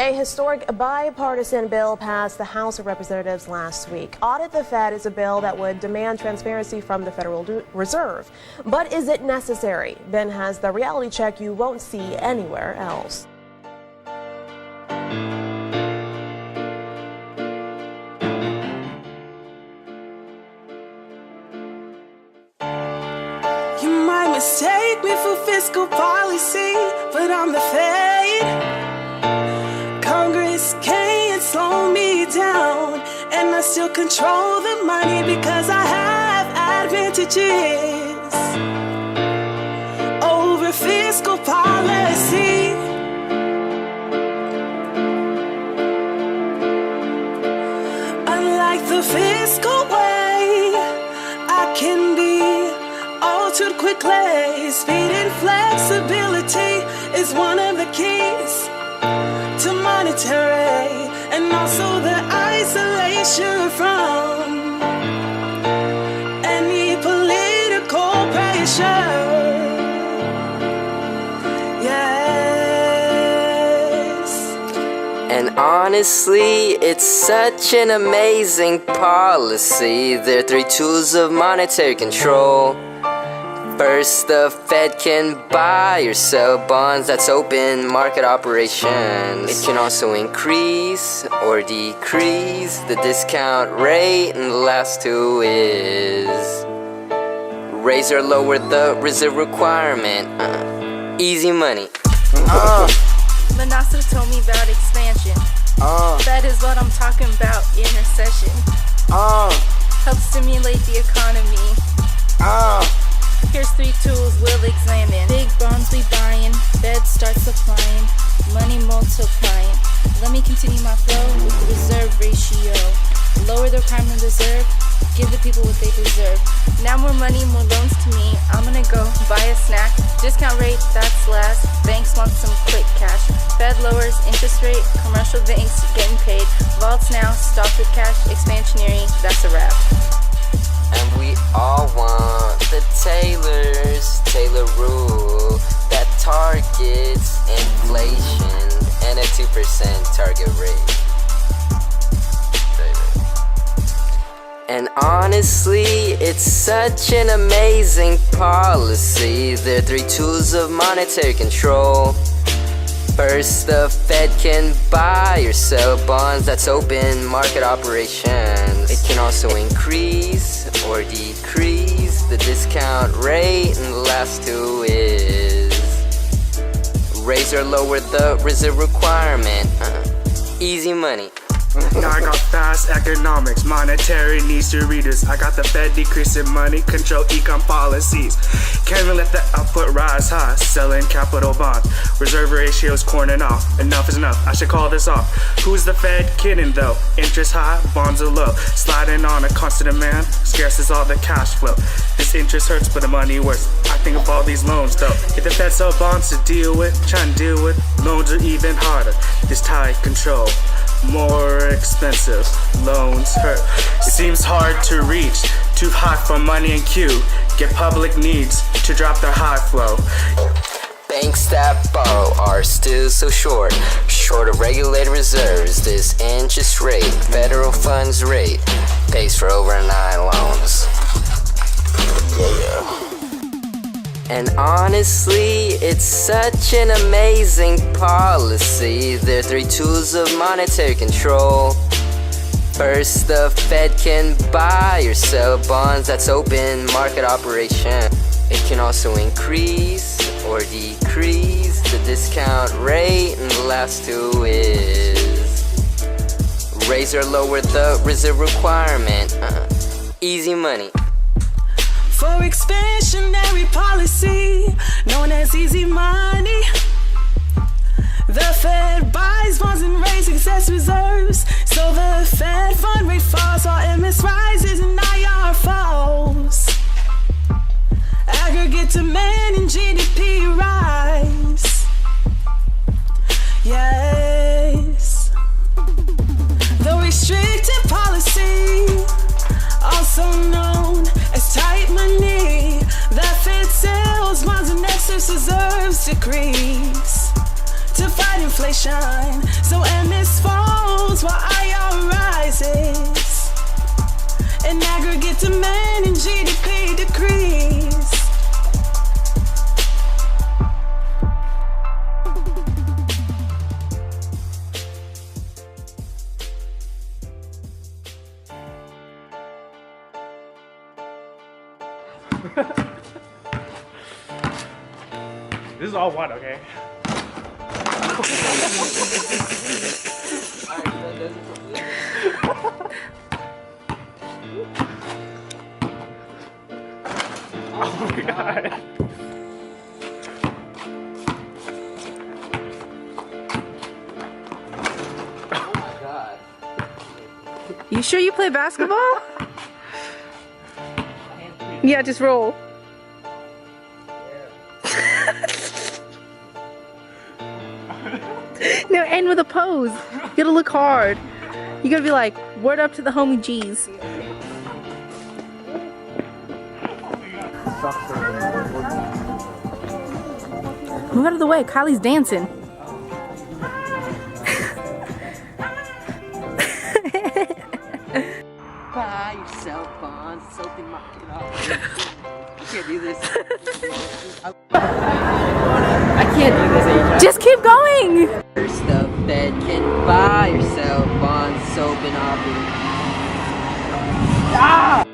A historic bipartisan bill passed the House of Representatives last week. Audit the Fed is a bill that would demand transparency from the Federal Reserve. But is it necessary? Ben has the reality check you won't see anywhere else. You might mistake me for fiscal policy, but I'm the Fed. Congress can't slow me down, and I still control the money because I have advantages over fiscal policy. Unlike the fiscal way, I can be altered quickly. Speed and flexibility is one of the keys to monetary, and also the isolation from any political pressure. Yes. And honestly, it's such an amazing policy. There are 3 tools of monetary control. First, the Fed can buy or sell bonds. That's open market operations. It can also increase or decrease the discount rate. And the last 2 is raise or lower the reserve requirement. Easy money. Manasa told me about expansion. That is what I'm talking about in a session. Help stimulate the economy. Here's 3 tools we'll examine. Big bonds we buying, Fed start supplying, money multiplying. Let me continue my flow with the reserve ratio. Lower the requirement reserve, give the people what they deserve. Now more money, more loans to me. I'm gonna go buy a snack. Discount rate, that's last. Banks want some quick cash. Fed lowers interest rate, commercial banks getting paid. Vaults now, stocked with cash, expansionary, that's a wrap. And we all want the Taylor rule that targets inflation and a 2% target rate. And honestly, it's such an amazing policy. There are 3 tools of monetary control. First, the Fed can buy or sell bonds. That's open market operations. It can also increase or decrease the discount rate. And the last 2 is raise or lower the reserve requirement. Easy money. Now I got fast economics, monetary needs to readers. I got the Fed decreasing money, control econ policies. Can't even let the output rise high, selling capital bonds. Reserve ratios cornering off, enough is enough, I should call this off. Who's the Fed kidding though? Interest high, bonds are low. Sliding on a constant demand, scarce is all the cash flow. This interest hurts but the money works. I think of all these loans though. If the Fed sell bonds to deal with, try and deal with, loans are even harder. This tight control, more expensive, loans hurt. It seems hard to reach, too hot for money and queue. Get public needs to drop their high flow. Banks that borrow are still so short of regulated reserves. This interest rate, federal funds rate, pays for over 9 loans. And honestly, it's such an amazing policy. There are 3 tools of monetary control. First, the Fed can buy or sell bonds. That's open market operation. It can also increase or decrease the discount rate. And the last 2 is raise or lower the reserve requirement. Easy money. For expansionary policy, known as easy money, the Fed buys bonds and raises excess reserves. So the Fed fund rate falls while MS rises and IR falls. Aggregate demand and GDP rise. Yes. The restrictive policy, also known as tight money, the Fed sells bonds and excess reserves decrease to fight inflation. So MS falls while IR rises. And aggregate demand and GDP decrease. This is all one, okay? Oh my god. Oh my god. You sure you play basketball? Yeah, just roll. No, end with a pose. You gotta look hard. You gotta be like, word up to the homie G's. Move out of the way, Kylie's dancing. Buy yourself bonds, soap and market off. I can't do this. I can't do this, AJ. Just keep going! First, the Fed can buy yourself bonds, soap and off. Ah!